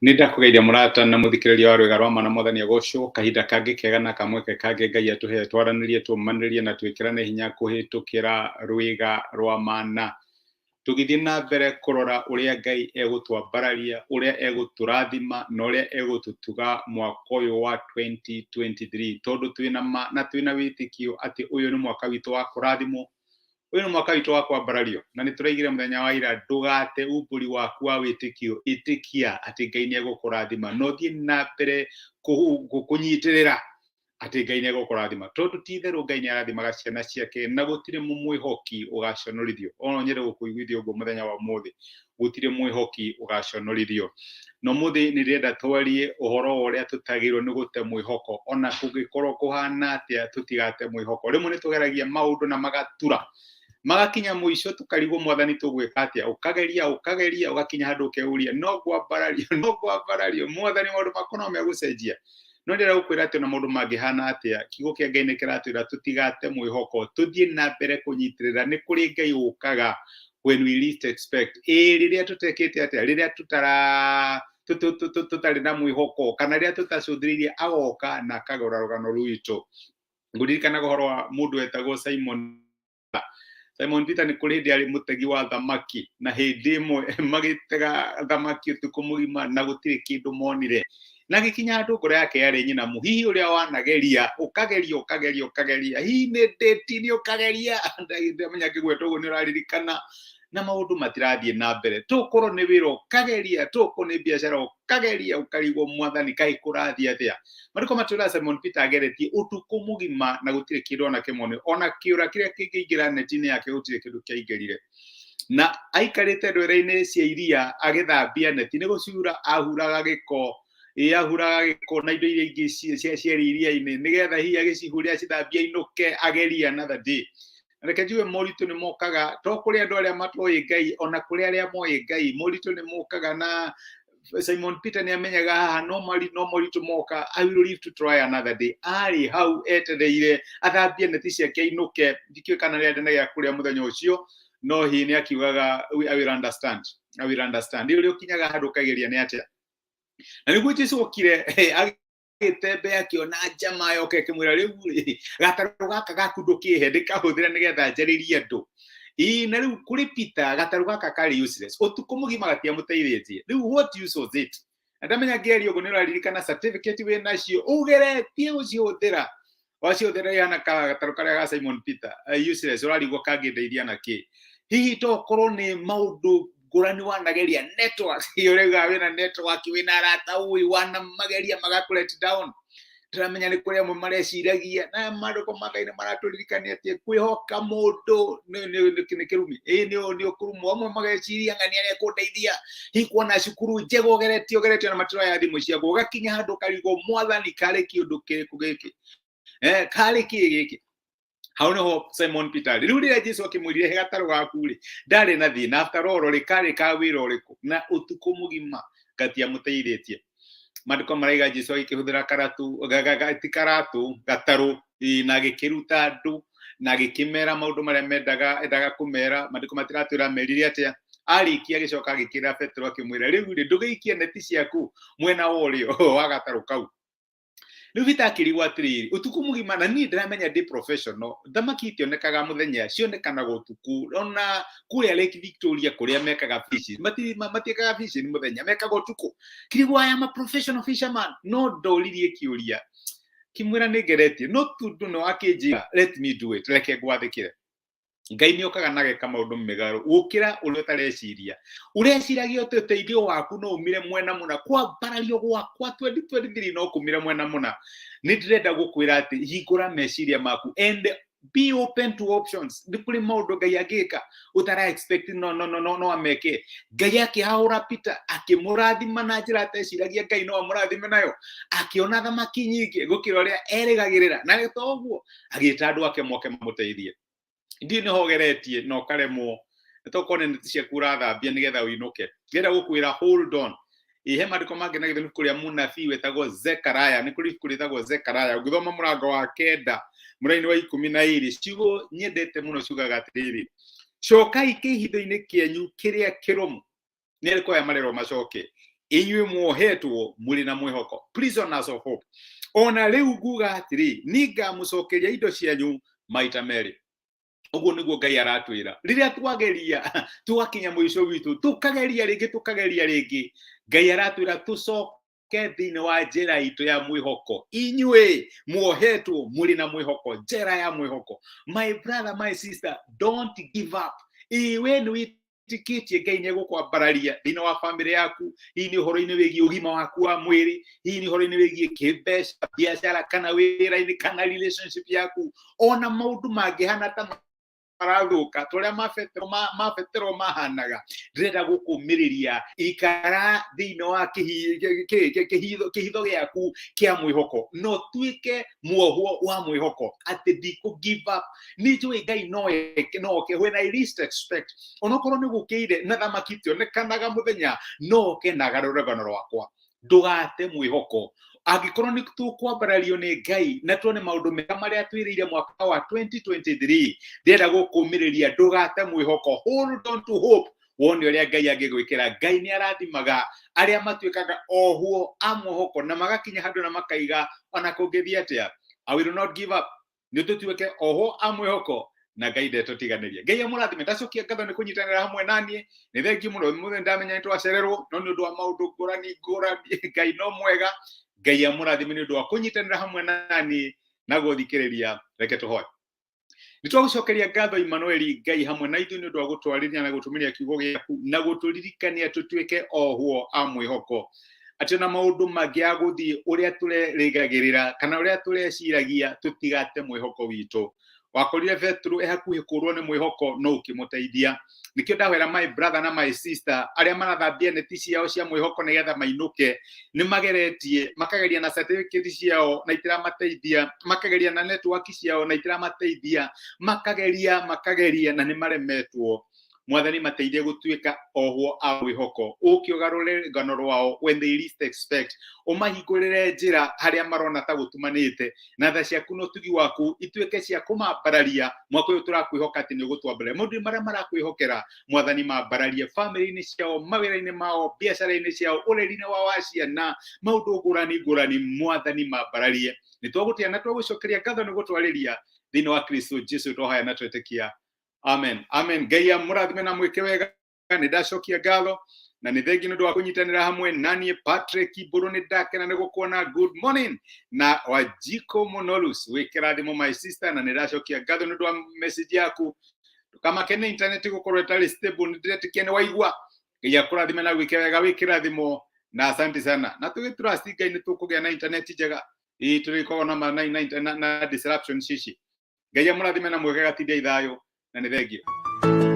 Nindakugeithia murata na muthikiriria wa rwega rwa mana mwathani agocwo kahinda kangi kega na kamweke kangi Ngai atuhe twaranirie tumanirie na twikirane hinya kuhitukira rwega rwa mana tugithie na mbere kurora uria Ngai egutwambararia uria eguturathima na uria egututuga mwaka uyu wa 2023 tondu twina ma na twina witikio ati uyu ni mwaka witu wa kurathimwo. Uyu ni mwaka witu wa kwambarario na ni turaigire muthenya wa ira ndugate umburi waku wa witikio itikia ati Ngai ni egukurathima no thie na mbere kunyitirira ati Ngai ni egukurathima tondu ti theru Ngai ni arathimaga ciana ciake na gutire mumwihoki ugaconorithio. Ono nyende gukuiguithia uguo muthenya wa muthi gutire mwihoki ugaconorithio no muthi ni renda twarie uhoro uria tutagirwo ni gute mwihoko ona kungikorwo kuhana atia tutigate mwihoko. Rimwe ni tugeragia maundu na magatura magakinya muico tukarigwo mwathani tugwika atia ukageria ugakinya handu ukeuria no kwambarario mwathani maundu makono megucenjia no ndira gukwira ati na maundu mangihana atia kiugo kia Ngai ni kiratwira tutigate mwihoko tuthie na mbere kunyitirira ni kuri Ngai ukaga when we least expect riria tutekete atia riria tutari na mwihoko kana riria tutacuthirie agoka na akagora rugano rwitu. Nguririkana guhoro wa mundu etagwo Simon Peter ni kuri ndi ari mutegi wa thamaki na hindi imwe magitega thamaki utuku mugima na gutire kindu monire na gikinya handu ngoro yake yari nyina mu hihi uria wanageria ukageria hihi ni date ni ukageria ndamenya kigweto uguo ni uraririkana na maundu matirathie na mbere tukoro ni wira ukageria tuko ni biashara ukageria ukarigwo mwathani kai kurathia atia mariko matwira Simon Peter ageretie utuku mugima na gutire kindu ona kimwe ona kiura kiria kingiingira netini yake gutire kindu kiaingerire na aikarite ndwere-ini cia iria agithambia neti ni guciura ahuraga giko na indo iria ingi cia iria-ini nigetha hihi agicihuria cithambia inuke ageria another day. Reke njuge moritu ni mokaga to kuri andu aria matoyi Ngai ona kuri aria moyi Ngai moritu ni mokaga na Simon Peter ni amenyaga haha no moritu moka I will live to try another day. Ari hau etereire athambie neti ciake inuke ndikio kana ria ndenagia kuria muthenya ucio no hi ni akiugaga I will understand uri ukinyaga handu kageria ni atia na niguo Jesu okire agitembe akiona njama yoke kimwira riu gataru gaka gaku ndukihe ndikahuthira nigetha njaririe andu na riu kuri Peter gataru gaka kari useless utuku mugima gatia muteithĩtie riu what use was it ndamenya ngerio uguo ni uraririkana certificate we nacio ugeretie ucihuthira wacihuthira yana gataru karia ga Simon Peter useless urarigwo kangindeithia naki hihi to korwo ni maundu ngurani wanageria network urega wina network wina arata uyu wana mageria magakulet down turamenya ni kuria mareciragia na maruko magaine maraturirikania atie kwihoka mundu ni kirumi ni okurumu amwe mageciria ngani aria kundeithia hi kuona cukuru njego ogeretio na matiro ya thimu ciago ugakinya handu karigo mwathani kare kiundu kiriku giki kare giki hau niho Simon Peter riu rira Jesu akimwirire gataru gaku ri ndari na thina after all rikari ka wira uriku na utuku mugima gatia muteithĩtie mandiko maraiga Jesu akihuthira karatu gataru na gikiruta andu na gikimera maundu maria endaga kumera mandiko matiratwira merire atia arikia gicoka agikira Petro akimwira riu ndugiikie neti ciaku mwena worio wa gataru kau riu bitakirigwo atiriri utuku mugima na ni ndiramenya ndi professional thamaki itionekaga muthenya cionekanaga utuku ona kuria Lake Victoria kuria mekaga fishing matiekaga fishing muthenya mekaga utuku kirigwo aya ma professional fisherman no ndoririe kiuria kimwira nigeretie no tundu no akinjira let me do it reke gwathikire Ngai ni okaga nageka maundu megaru ukira uri utareciria ureciragia uteithio waku no umire mwena muna kwambarario gwakwa 2023 no kumire mwena muna ni ndirenda gukwira ati hingura meciria maku and be open to options ndikuri maundu Ngai agika utara expect no ameke Ngai akihahura Peter akimurathima na njira ateciragia Ngai no amurathime nayo akiona thamaki nyingi gukira uria erigagirira na to uguo agita andu ake moke mamuteithie ndi ni hogeretie no karemwo tokone neti ciaku urathambia nigetha uinuke ngenda gukwira hold on ihe mandiko mangi na githuni kuria munabii wetagwo Zekaria ni kuri kuritagwo Zekaria ngithoma murango wa 9 muraini wa 12 ciugo nyendete muno ciugaga atiriri cokai kihitho-ini kienyu kiria kirumu nilikoya marero macoke inyuĩ muohetwo muri na mwĩhoko, prisoners of hope. Ona rĩu nguga atĩrĩ, ningamũcokeria indo cianyu maita merĩ. Ũguo nĩguo Ngai aratwĩra. Rĩrĩa twageria twakinya mũico witũ, tukageria rĩngĩ, Ngai aratwĩra tũcoke thĩinĩ wa njĩra itũ ya mwĩhoko. Inyuĩ muohetwo muri na mwĩhoko, njĩra ya mwĩhoko. My brother, my sister, don't give up. Iwe nĩ tikitie Ngai nĩ gũkwambararia thĩinĩ wa family yaku, hihi nĩ ũhoro-inĩ wĩgiĩ ũgima waku wa mwĩrĩ, hihi nĩ ũhoro-inĩ wĩgiĩ kĩmbeca, biacara kana wĩra-inĩ kana relationship yaku, ona maũndũ mangĩhana ta marathuka tũrĩa mabetero mahanaga. Ndĩrenda gũkũmĩrĩria ikara thĩinĩ wa kĩhitho gĩaku kĩa mwĩhoko, no tuĩke muohwo wa mwĩhoko atĩ ndikũ give up. Nĩ njũĩ Ngai no oke when I least expect. Onokorwo nĩ gũkĩire na thamaki tionekanaga mũthenya, no oke na garũrũgano rwakwa. Ndũgate mwĩhoko. Angĩkorwo nĩ tũkwambarario nĩ Ngai na tuone maũndũ mega marĩa twĩrĩire mwaka wa 2023, ndĩrenda gũkũmĩrĩria ndũgate mwĩhoko. Hold on to hope. Wone ũrĩa Ngai angĩgwĩkĩra. Ngai nĩ arathimaga arĩa matuĩkaga ohuo a mwĩhoko na magakinya handũ na makaiga ona kũngĩthiĩ atĩa. I will not give up. Nĩ tũtuĩke oho a mwĩhoko na Ngai ndetũtiganĩria. Ngai amũrathime. Ndacokia ngatho nĩ kũnyitanĩra hamwe naniĩ. Nĩ thengiũ mũno, mũthenya ndamenya nĩ twacererwo, no nĩ ũndũ wa maũndũ ngũrani. Ngai no mwega. Ngai amũrathime nĩ ũndũ wa kũnyitanĩra hamwe naniĩ na gũthikĩrĩria. Reke tũhoe. Nĩ twagũcokeria ngatho Emmanuel Ngai hamwe na ithuĩ nĩ ũndũ wa gũtwarithia na gũtũmĩria kiugo gĩaku na gũtũririkania tũtuĩke ohuo a mwĩhoko. Atĩ na maũndũ mangĩ agũthiĩ ũrĩa tũrerĩgagĩrĩra kana ũrĩa tũreciragia tũtigate mwĩhoko witũ. Wakorire Petro hakuhĩ kũrwo nĩ mwĩhoko no ũkĩmũteithia. Nikio ndahwera my brother na my sister arĩa marathambia neti ciao cia mwĩhoko nĩgetha mainũke, nĩ mageretie makageria na certificate ciao na itiramateithia, makageria na network ciao na itiramateithia, makageria na nĩ maremetwo. Mwathani mateithie gũtuĩka ohuo a mwĩhoko, ũkĩũgarũre ngano rwao when they least expect. Ũmahingũrĩre njĩra harĩa marona ta gũtumanĩte, na tha ciaku na ũtugi waku ituĩke cia kũmambararia. Mwaka ũyũ tũrakwĩhoka atĩ nĩ ũgũtwambararia maũndũ marĩa marakwĩhokera. Mwathani mambararie family-inĩ ciao, mawĩra-inĩ mao, biacara-inĩ ciao, ũreri-inĩ wao wa ciana, maũndũ ngũrani. Mwathani mambararie. Nĩ twagũtĩa na twagũcokeria ngatho nĩ gũtwarĩria thĩinĩ wa Kristo Jesũ tũhoya na twetĩkia. Amen. Amen. Ngai amũrathime na mwĩke wega. Nĩ ndacokia ngatho na nĩ thengiũ nĩ ũndũ wa kũnyitanĩra hamwe naniĩ Patrick Mbũrũ. Nĩ ndakena nĩ gũkuona. Good morning na Wanjiko Monolus. Wĩkĩrathimo my sister, na nĩ ndacokia ngatho nĩ ũndũ wa message yaku. Ndũkamakene internet gũkorwo ĩtarĩ stable. Nĩ ndĩretĩkia nĩ waigua. Ngai akũrathime na gwĩke wega. Wĩkĩrathimo na asante sana. Na tũgĩtrust Ngai nĩ tũkũgĩa na internet njega. Tũrĩkorwo na disruption cici. Ngai amũrathime na mwĩke gatithia ithayũ. And thank you.